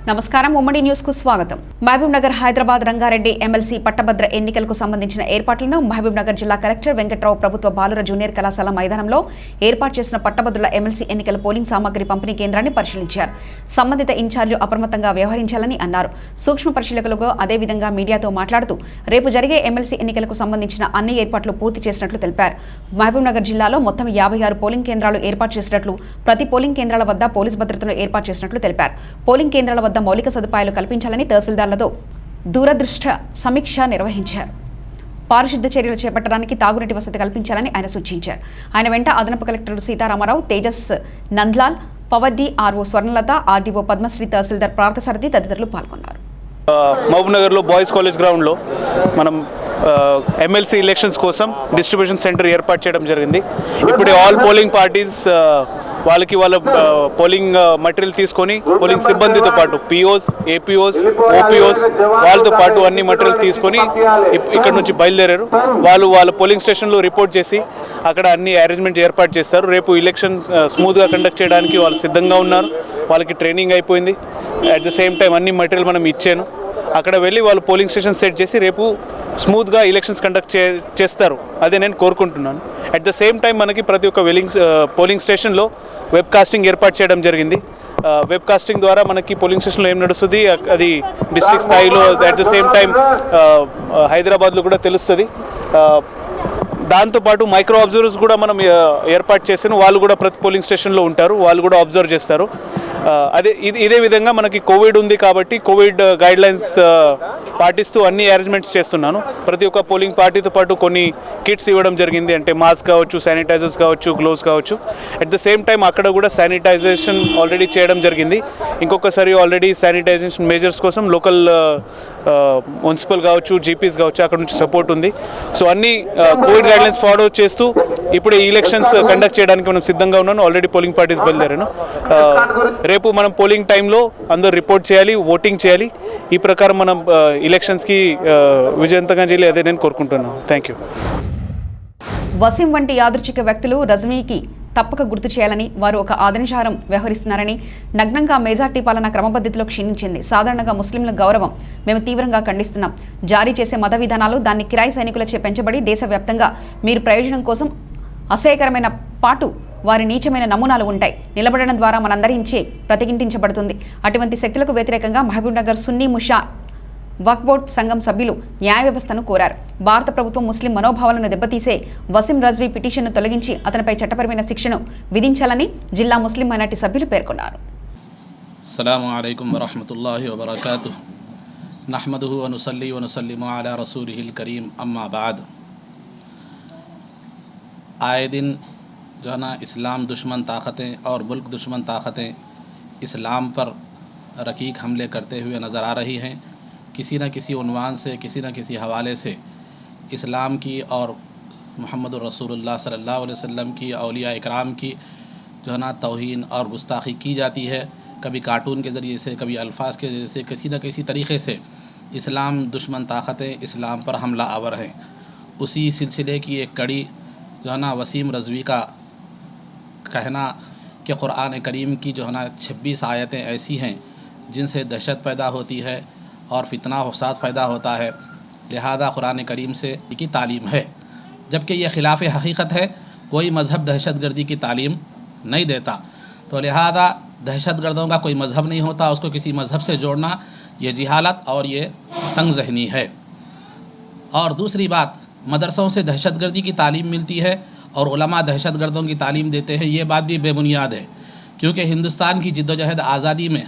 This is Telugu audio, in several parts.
నమస్కారం ఉమ్మడి న్యూస్ కు స్వాగతం. మహబూబ్ నగర్ హైదరాబాద్ రంగారెడ్డి ఎమ్మెల్సీ పట్టభద్ర ఎన్నికలకు సంబంధించిన ఏర్పాట్లను మహబూబ్ నగర్ జిల్లా కలెక్టర్ వెంకట్రావు ప్రభుత్వ బాలుర జూనియర్ కళాశాల మైదానంలో ఏర్పాటు చేసిన పట్టభద్రుల ఎమ్మెల్సీ ఎన్నికల పోలింగ్ సామాగ్రి పంపిణీ కేంద్రాన్ని పరిశీలించారు. సంబంధిత ఇన్ఛార్జీలు అప్రమత్తంగా వ్యవహరించాలని అన్నారు. సూక్ష్మ పరిశీలకులకు అదేవిధంగా మీడియాతో మాట్లాడుతూ రేపు జరిగే ఎమ్మెల్సీ ఎన్నికలకు సంబంధించిన అన్ని ఏర్పాట్లు పూర్తి చేసినట్లు తెలిపారు. మహబూబ్ నగర్ జిల్లాలో మొత్తం 56 పోలింగ్ కేంద్రాలు ఏర్పాటు చేసినట్లు, ప్రతి పోలింగ్ కేంద్రాల వద్ద పోలీస్ భద్రతను ఏర్పాటు చేసినట్లు తెలిపారు. పోలింగ్ కేంద్రాల వద్ద మౌలిక సదుపాయాలు కల్పించాలని తహసీల్దార్లతో దూరదృష్టి సమీక్ష నిర్వహించారు. పారిశుద్ధ్య చర్యలు చేపట్టడానికి తాగునీటి వసతి కల్పించాలని ఆయన సూచించారు. ఆయన వెంట అదనపు కలెక్టర్లు Sitaramarao, Tejas Nandlal, Pawar D, RO Swarnalatha, RDO Padmasri, తహసీల్దార్ పార్థసారథి తదితరులు పాల్గొన్నారు. మహబూబ్ నగర్లో బాయ్స్ కాలేజ్ గ్రౌండ్లో మనం ఎమ్మెల్సీ ఎలక్షన్స్ కోసం డిస్ట్రిబ్యూషన్ సెంటర్ ఏర్పాటు చేయడం జరిగింది. ఇప్పుడే ఆల్ పోలింగ్ పార్టీస్ వాళ్ళ పోలింగ్ మెటీరియల్ తీసుకొని పోలింగ్ సిబ్బందితో పాటు పిఓస్, ఏపీఓస్, ఓపీఓస్ వాళ్ళతో పాటు అన్ని మెటీరియల్ తీసుకొని ఇక్కడ నుంచి బయలుదేరారు. వాళ్ళ పోలింగ్ స్టేషన్లో రిపోర్ట్ చేసి అక్కడ అన్ని అరేంజ్మెంట్ ఏర్పాటు చేస్తారు. రేపు ఎలక్షన్ స్మూత్గా కండక్ట్ చేయడానికి వాళ్ళు సిద్ధంగా ఉన్నారు. వాళ్ళకి ట్రైనింగ్ అయిపోయింది. అట్ ద సేమ్ టైం అన్ని మెటీరియల్ మనం ఇచ్చాను. అక్కడ వెళ్ళి వాళ్ళు పోలింగ్ స్టేషన్ సెట్ చేసి రేపు స్మూత్గా ఎలక్షన్స్ కండక్ట్ చేస్తారు. అదే నేను కోరుకుంటున్నాను. అట్ ద సేమ్ టైం మనకి ప్రతి ఒక్క పోలింగ్ స్టేషన్లో వెబ్ కాస్టింగ్ ఏర్పాటు చేయడం జరిగింది. వెబ్ కాస్టింగ్ ద్వారా మనకి పోలింగ్ స్టేషన్లో ఏం నడుస్తుంది అది డిస్ట్రిక్ట్ స్థాయిలో అట్ ద సేమ్ టైం హైదరాబాద్లో కూడా తెలుస్తుంది. దాంతోపాటు మైక్రో అబ్జర్వర్స్ కూడా మనం ఏర్పాటు చేసాను. వాళ్ళు కూడా ప్రతి పోలింగ్ స్టేషన్లో ఉంటారు. వాళ్ళు కూడా అబ్జర్వ్ చేస్తారు. ఇదే విధంగా మనకి కోవిడ్ ఉంది కాబట్టి కోవిడ్ గైడ్లైన్స్ పాటిస్తూ అన్ని అరేంజ్మెంట్స్ చేస్తున్నాను. ప్రతి ఒక్క పోలింగ్ పార్టీతో పాటు కొన్ని కిట్స్ ఇవ్వడం జరిగింది. అంటే మాస్క్ కావచ్చు, శానిటైజర్స్ కావచ్చు, గ్లోవ్స్ కావచ్చు. అట్ ద సేమ్ టైం అక్కడ కూడా శానిటైజేషన్ ఆల్రెడీ చేయడం జరిగింది. ఇంకొకసారి ఆల్రెడీ శానిటైజేషన్ మెజర్స్ కోసం లోకల్ మున్సిపల్ కావచ్చు, జీపీస్ కావచ్చు, అక్కడ నుంచి సపోర్ట్ ఉంది. సో అన్ని కోవిడ్ గైడ్లైన్స్ ఫాలో చేస్తూ ఇప్పుడు ఎలక్షన్స్ కండక్ట్ చేయడానికి మనం సిద్ధంగా ఉన్నాను. ఆల్రెడీ పోలింగ్ పార్టీస్ బయలుదేరాను. రేపు మనం పోలింగ్ టైంలో అందరూ రిపోర్ట్ చేయాలి, ఓటింగ్ చేయాలి. ఈ ప్రకారం మనం ఎలక్షన్స్కి విజయవంతంగా చేయాలి. అదే నేను కోరుకుంటున్నాను. Thank you. వసీం వంటి యాదృచ్ఛిక వ్యక్తులు రజనీకి తప్పక గుర్తు చేయాలని, వారు ఒక ఆదర్శారం వ్యవహరిస్తున్నారని, నగ్నంగా మెజార్టీ పాలన క్రమపద్ధతిలో క్షీణించింది. సాధారణంగా ముస్లింల గౌరవం మేము తీవ్రంగా ఖండిస్తున్నాం. జారీ చేసే మత విధానాలు దాన్ని కిరాయి సైనికులచే పెంచబడి దేశవ్యాప్తంగా మీరు ప్రయోజనం కోసం అసహ్యకరమైన పాటు వారి నీచమైన నమూనాలు ఉంటాయి. నిలబడడం ద్వారా మనందరించే ప్రతిఘటించబడుతుంది. అటువంటి శక్తులకు వ్యతిరేకంగా మహబూబ్ నగర్ సున్నీ ముషా వక్ఫ్ బోర్డ్ సంఘం సభ్యులు న్యాయ వ్యవస్థను కోరారు. భారత ప్రభుత్వం ముస్లిం మనోభావాలను దెబ్బతీసే వసీం రజ్వీ పిటిషన్ను తొలగించి అతనిపై చట్టపరమైన శిక్షను విధించాలని జిల్లా ముస్లిం మైనార్టీ సభ్యులు పేర్కొన్నారు. అస్సలాము అలైకుం వరహ్మతుల్లాహి వబరకాతుహ్. నహ్మదుహు వ నుసల్లి వ నుసల్లిము అలా రసూలిహిల్ కరీం. అమ్మా బాద్. आए दिन जो है ना इस्लाम दुश्मन ताकतें और मुल्क दुश्मन ताकतें इस्लाम पर रकीक हमले करते हुए नज़र आ रही हैं. किसी न किसी उन्वान से, किसी न किसी हवाले से इस्लाम की और मुहम्मदुर रसूलुल्लाह सल्लल्लाहु अलैहि वसल्लम की, औलिया इकराम की जो है ना तौहीन और गुस्ताखी की जाती है. कभी कार्टून के ज़रिए से, कभी अल्फाज के ज़रिए से, किसी न किसी तरीक़े से इस्लाम दुश्मन ताकतें इस्लाम पर हमला आवर हैं. उसी सिलसिले की एक कड़ी जो है ना वसीम रज़वी का कहना कि क़ुरान करीम की जो है ना 26 आयतें ऐसी हैं जिनसे दहशत पैदा होती है और फितना फसाद पैदा होता है. लिहाजा क़ुरान करीम से की तालीम है, जबकि यह ख़िलाफ़ हकीकत है. कोई मज़हब दहशत गर्दी की तालीम नहीं देता. तो लिहाजा दहशत गर्दों का कोई मज़हब नहीं होता. उसको किसी मज़हब से जोड़ना ये जिहालत और ये तंग ज़हनी है. और दूसरी बात, मदरसों से दहशत गर्दी की तालीम मिलती है और उलमा दहशत गर्दों की तालीम देते हैं. ये बात भी बेबुनियाद है, क्योंकि हिंदुस्तान की जिद्दोजहद आज़ादी में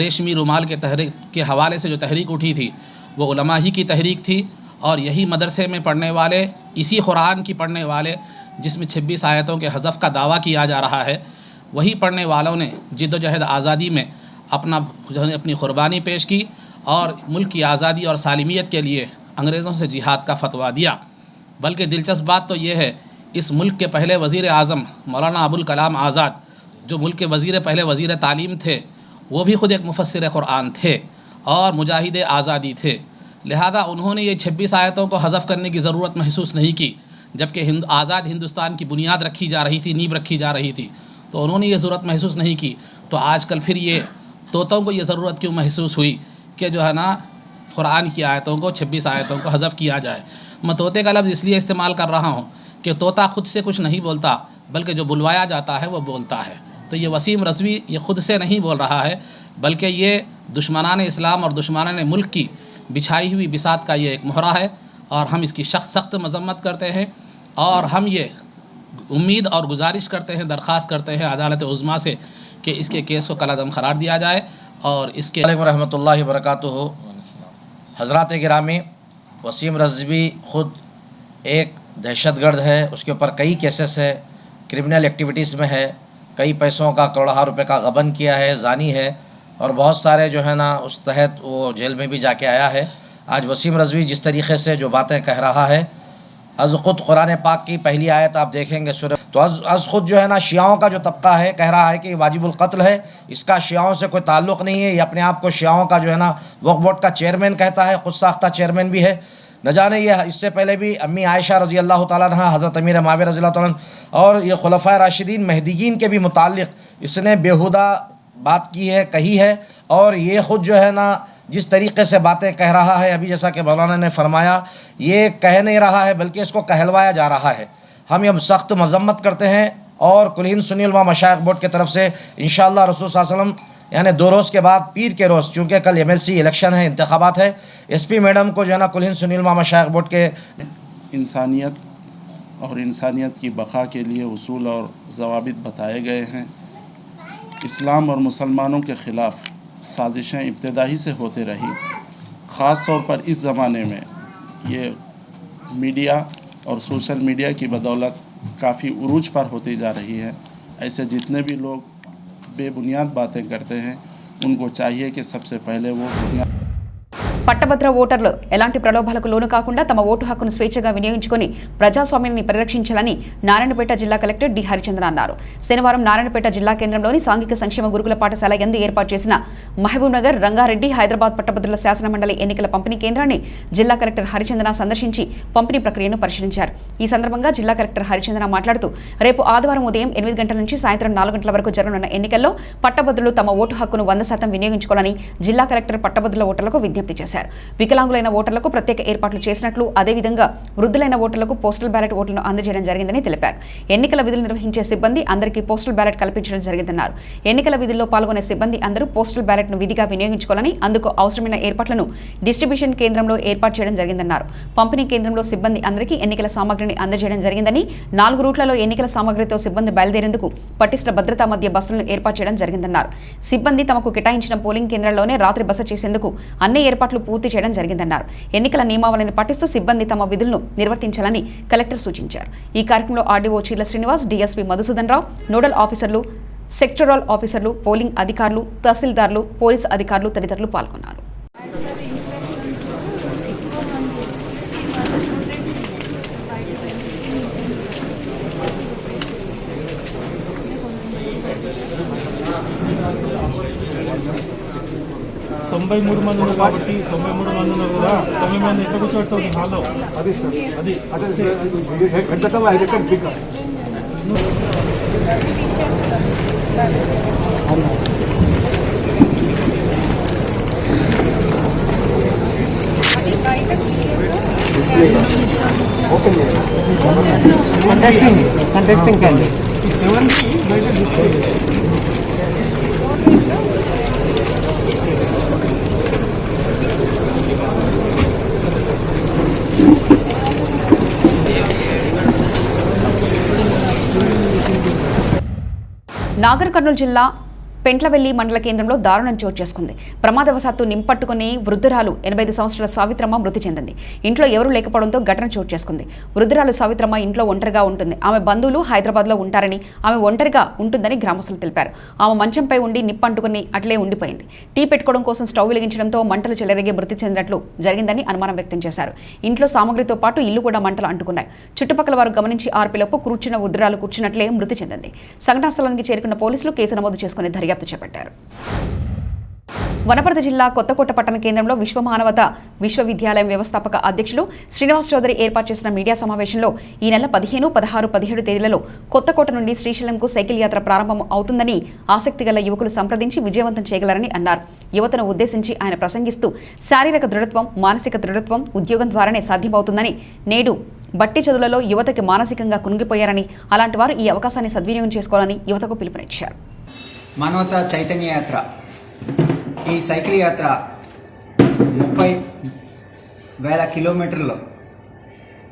रेशमी रुमाल के तहरीक के हवाले से जो तहरीक उठी थी वो उलमा ही की तहरीक थी. और यही मदरसे में पढ़ने वाले, इसी कुरान की पढ़ने वाले जिसमें 26 आयतों के हज़फ का दावा किया जा रहा है, वही पढ़ने वालों ने जिद्दोजहद आज़ादी में अपनी क़ुरबानी पेश की और मुल्क की आज़ादी और सालिमियत के लिए अंग्रेज़ों से जिहाद का फतवा दिया. बल्कि दिलचस्प बात तो ये है, इस मुल्क के पहले वज़ीर आज़म मौलाना अबुल कलाम आज़ाद, जो मुल्क के पहले वज़ीर तालीम थे, वो भी ख़ुद एक मुफस्सिर क़ुरान थे और मुजाहिद आज़ादी थे. लिहाजा उन्होंने ये 26 आयतों को हज़फ करने की ज़रूरत महसूस नहीं की, जबकि आज़ाद हिंदुस्तान की बुनियाद रखी जा रही थी, नींव रखी जा रही थी. तो उन्होंने ये ज़रूरत महसूस नहीं की. तो आजकल फिर ये तोतों को ये ज़रूरत क्यों महसूस हुई कि जो है ना कुरान की आयतों को 26 आयतों को हज़फ किया जाए। मैं तोते का लफ्ज़ इसलिए इस्तेमाल कर रहा हूँ कि तोता ख़ुद से कुछ नहीं बोलता, बल्कि जो बुलवाया जाता है वो बोलता है। तो ये वसीम रज़वी ये ख़ुद से नहीं बोल रहा है, बल्कि ये दुश्मनान इस्लाम और दुश्मनान मुल्क की बिछाई हुई बिसात का ये एक मोहरा है, और हम इसकी सख्त मजम्मत करते हैं। और हम ये उम्मीद और गुजारिश करते हैं, दरख्वास्त करते हैं अदालत उज़्मा से कि इसके केस को कलादम करार दिया जाए। और इसके वालेकुम रहमतुल्लाहि व बरकातुहू। हज़रात गिरामी, वसीम रज़वी ख़ुद एक दहशतगर्द है, उसके ऊपर कई केसेस है, क्रिमिनल एक्टिविटीज़ में है, कई पैसों का करोड़ों रुपए का गबन किया है, ज़ानी है, और बहुत सारे जो है ना उस तहत वो जेल में भी जाके आया है। आज वसीम रज़वी जिस तरीक़े से जो बातें कह रहा है, अज़ ख़ुद कुरान पाक की पहली आयत आप देखेंगे सूरह, तो अज़ ख़ुद जो है ना शियाओं का जो तबका है कह रहा है कि वाजिबुल क़त्ल है, इसका शियाओं से कोई ताल्लुक़ नहीं है। ये अपने आप को शियाओं का जो है ना वक्फ़ बोर्ड का चेयरमैन कहता है, ख़ुद साख्ता चेयरमैन भी है। न जाने ये इससे पहले भी अम्मी आयशा रज़ी अल्लाह ताला अन्हा, हज़रत अमीर माविया रज़ी अल्लाह ताला अन्हा और ये खुलफ़ाए राशिदीन महदीयीन के भी मुताल्लिक़ इसने बेहुदा बात की है, कही है। और ये ख़ुद जो है ना जिस तरीक़े से बातें कह रहा है, अभी जैसा कि मौलाना ने फरमाया, ये कह नहीं रहा है बल्कि इसको कहलवाया जा रहा है। हम ये सख्त मजम्मत करते हैं, और कुल हिंद सुन्नी उलमा मशाइख बोर्ड की तरफ से इंशाअल्लाह रसूल सल्लल्लाहु अलैहि वसल्लम यानी 2 रोज़ के बाद पीर के रोज़, चूँकि कल MLC इलेक्शन है, इंतखाबात है, SP मैडम को जो है ना कुल हिंद सुन्नी उलमा मशाइख बोर्ड के इंसानियत और इंसानियत की बक़ा के लिए उसूल और ज़वाबित बताए गए हैं। इस्लाम और मुसलमानों के ख़िलाफ़ साजिशें इब्तदाई से होते रही, ख़ास तौर पर इस ज़माने में ये मीडिया और सोशल मीडिया की बदौलत काफ़ी उरूज पर होती जा रही है। ऐसे जितने भी लोग बेबुनियाद बातें करते हैं, उनको चाहिए कि सबसे पहले वो बुनियाद పట్టభద్ర ఓటర్లు ఎలాంటి ప్రలోభాలకు లోను కాకుండా తమ ఓటు హక్కును స్వేచ్ఛగా వినియోగించుకొని ప్రజాస్వామ్యాన్ని పరిరక్షించాలని నారాయణపేట జిల్లా కలెక్టర్ డి హరిచంద్ర అన్నారు. శనివారం నారాయణపేట జిల్లా కేంద్రంలోని సాంఘిక సంక్షేమ గురుకుల పాఠశాల యందు ఏర్పాటు చేసిన మహబూబ్ నగర్, రంగారెడ్డి, హైదరాబాద్ పట్టభద్రుల శాసనమండలి ఎన్నికల పంపిణీ కేంద్రాన్ని జిల్లా కలెక్టర్ హరిచంద్ర సందర్శించి పంపిణీ ప్రక్రియను పరిశీలించారు. ఈ సందర్భంగా జిల్లా కలెక్టర్ హరిచంద్ర మాట్లాడుతూ, రేపు ఆదివారం ఉదయం 8 గంటల నుంచి సాయంత్రం 4 గంటల వరకు జరగనున్న ఎన్నికల్లో పట్టభద్రులు తమ ఓటు హక్కును 100% వినియోగించుకోవాలని జిల్లా కలెక్టర్ పట్టభద్రుల ఓటర్లకు విజ్ఞప్తి చేశారు. వికలాంగులైన ఓటర్లకు ప్రత్యేక ఏర్పాట్లు చేసినట్లు, అదేవిధంగా వృద్ధులైన ఓటర్లకు పోస్టల్ బ్యాలెట్ ఓట్లను అందజేయడం జరిగిందని తెలిపారు. ఎన్నికల విధులు నిర్వహించే సిబ్బంది అందరికీ పోస్టల్ బ్యాలెట్ కల్పించడం జరిగిందన్నారు. ఎన్నికల విధుల్లో పాల్గొనే సిబ్బంది అందరూ పోస్టల్ బ్యాలెట్ను విధిగా వినియోగించుకోవాలని, అందుకు అవసరమైన ఏర్పాట్లను డిస్ట్రిబ్యూషన్ కేంద్రంలో ఏర్పాటు చేయడం జరిగిందన్నారు. పంపిణీ కేంద్రంలో సిబ్బంది అందరికీ ఎన్నికల సామగ్రిని అందజేయడం జరిగిందని, 4 రూట్లలో ఎన్నికల సామగ్రితో సిబ్బంది బయలుదేరేందుకు పటిష్ట భద్రతా మధ్య బస్సులను ఏర్పాటు చేయడం జరిగిందన్నారు. సిబ్బంది తమకు కేటాయించిన పోలింగ్ కేంద్రాల్లోనే రాత్రి బస చేసేందుకు అన్ని ఏర్పాట్లు పూర్తి చేయడం జరిగిందన్నారు. ఎన్నికల నియమావళిని పాటిస్తూ సిబ్బంది తమ విధులను నిర్వర్తించాలని కలెక్టర్ సూచించారు. ఈ కార్యక్రమంలో ఆర్డీఓ చీల శ్రీనివాస్, డీఎస్పీ మధుసూదన్ రావు, నోడల్ ఆఫీసర్లు, సెక్టరల్ ఆఫీసర్లు, పోలింగ్ అధికారులు, తహసీల్దార్లు, పోలీసు అధికారులు తదితరులు పాల్గొన్నారు. తొంభై మూడు మంది ఉన్నారు కాబట్టి 93 మంది ఉన్నారు కదా, 90 మంది ఎట్లా కూర్చోబెడతావు హాల్లో? అది కంటెస్టింగ్ క్యాండిడేట్స్ 70 బయట నాగర్ కర్నూలు జిల్లా పెంట్లవెల్లి మండల కేంద్రంలో దారుణం చోటు చేసుకుంది. ప్రమాదవశాత్తు నింపట్టుకుని వృద్ధురాలు 85 సంవత్సరాల సావిత్రమ్మ మృతి చెందింది. ఇంట్లో ఎవరూ లేకపోవడంతో ఘటన చోటు చేసుకుంది. వృద్ధురాలు సావిత్రమ్మ ఇంట్లో ఒంటరిగా ఉంటుంది. ఆమె బంధువులు హైదరాబాద్లో ఉంటారని, ఆమె ఒంటరిగా ఉంటుందని గ్రామస్తులు తెలిపారు. ఆమె మంచంపై ఉండి నిప్పంటుకుని అట్లే ఉండిపోయింది. టీ పెట్టుకోవడం కోసం స్టవ్ వెలిగించడంతో మంటలు చెలరేగి మృతి చెందినట్లు జరిగిందని అనుమానం వ్యక్తం చేశారు. ఇంట్లో సామగ్రితో పాటు ఇల్లు కూడా మంటలు అంటుకున్నాయి. చుట్టుపక్కల వారు గమనించి ఆర్పిలోపు కూర్చున్న వృద్ధురాలు కూర్చున్నట్లే మృతి చెందింది. సంఘటనా స్థలానికి చేరుకున్న పోలీసులు కేసు నమోదు చేసుకుని దర్యాప్తు చేపట్టారు. వనపర్తి జిల్లా కొత్తకోట పట్టణ కేంద్రంలో విశ్వమానవత విశ్వవిద్యాలయం వ్యవస్థాపక అధ్యక్షులు శ్రీనివాస్ చౌదరి ఏర్పాటు చేసిన మీడియా సమావేశంలో ఈ నెల 15, 16, 17 తేదీలలో కొత్తకోట నుండి శ్రీశైలంకు సైకిల్ యాత్ర ప్రారంభం అవుతుందని ఆసక్తి గల యువకులు సంప్రదించి విజయవంతం చేయగలరని అన్నారు. యువతను ఉద్దేశించి ఆయన ప్రసంగిస్తూ శారీరక దృఢత్వం, మానసిక దృఢత్వం ఉద్యోగం ద్వారానే సాధ్యమవుతుందని, నేడు బట్టి చదువులలో యువతకి మానసికంగా కుంగిపోయారని, అలాంటి వారు ఈ అవకాశాన్ని సద్వినియోగం చేసుకోవాలని యువతకు పిలుపునిచ్చారు. మానవత చైతన్య యాత్ర, ఈ సైకిల్ యాత్ర 30,000 కిలోమీటర్లు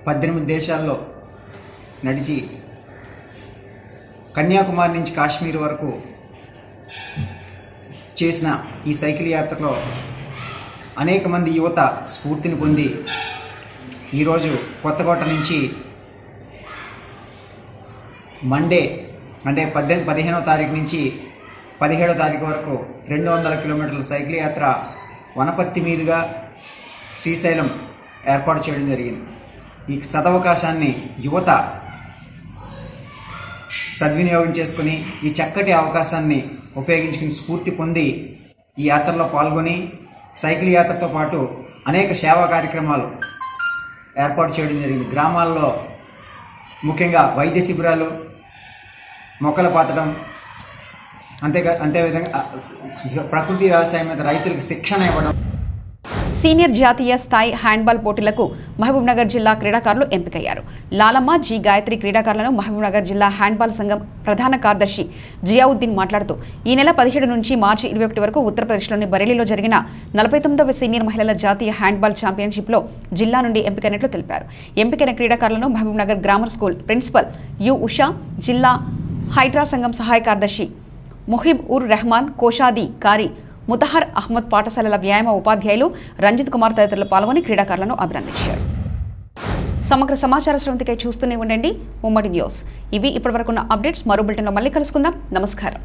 18 దేశాల్లో నడిచి కన్యాకుమారి నుంచి కాశ్మీర్ వరకు చేసిన ఈ సైకిల్ యాత్రలో అనేక మంది యువత స్ఫూర్తిని పొంది ఈరోజు కొత్తకోట నుంచి మండే అంటే 15వ తారీఖు నుంచి 17వ తారీఖు వరకు 200 కిలోమీటర్ల సైకిల్ యాత్ర వనపర్తి మీదుగా శ్రీశైలం ఏర్పాటు చేయడం జరిగింది. ఈ సదవకాశాన్ని యువత సద్వినియోగం చేసుకుని ఈ చక్కటి అవకాశాన్ని ఉపయోగించుకుని స్ఫూర్తి పొంది ఈ యాత్రలో పాల్గొని సైకిల్ యాత్రతో పాటు అనేక సేవా కార్యక్రమాలు ఏర్పాటు చేయడం జరిగింది. గ్రామాల్లో ముఖ్యంగా వైద్య శిబిరాలు, మొక్కలు పాతడం, అంతేవిధంగా ప్రకృతి వ్యవసాయం మీద రైతులకు శిక్షణ ఇవ్వడం. సీనియర్ జాతీయ స్థాయి హ్యాండ్బాల్ పోటీలకు మహబూబ్నగర్ జిల్లా క్రీడాకారులు ఎంపికయ్యారు. లాలమ్మ, జి గాయత్రి క్రీడాకారులను మహబూబ్నగర్ జిల్లా హ్యాండ్బాల్ సంఘం ప్రధాన కార్యదర్శి జియావుద్దీన్ మాట్లాడుతూ ఈ నెల 17 నుంచి మార్చి 21 వరకు ఉత్తరప్రదేశ్లోని బరేలీలో జరిగిన 49వ సీనియర్ మహిళల జాతీయ హ్యాండ్బాల్ ఛాంపియన్షిప్లో జిల్లా నుండి ఎంపికైనట్లు తెలిపారు. ఎంపికైన క్రీడాకారులను Mahabubnagar grammar school principal U Usha, జిల్లా హైడ్రా సంఘం సహాయ కార్యదర్శి ముహిబ్ ఉర్ రెహమాన్, కోశాధికారి ముతహర్ అహ్మద్, పాఠశాలల వ్యాయామ ఉపాధ్యాయులు రంజిత్ కుమార్ తదితరులు పాల్గొని క్రీడాకారులను అభినందించారు. సమగ్ర సమాచార స్రవంతికై చూస్తూనే ఉండండి ఉమ్మడి న్యూస్. ఇవి ఇప్పటివరకున్న అప్డేట్స్. మరో బులెటిన్లో మళ్ళీ కలుసుకుందాం. నమస్కారం.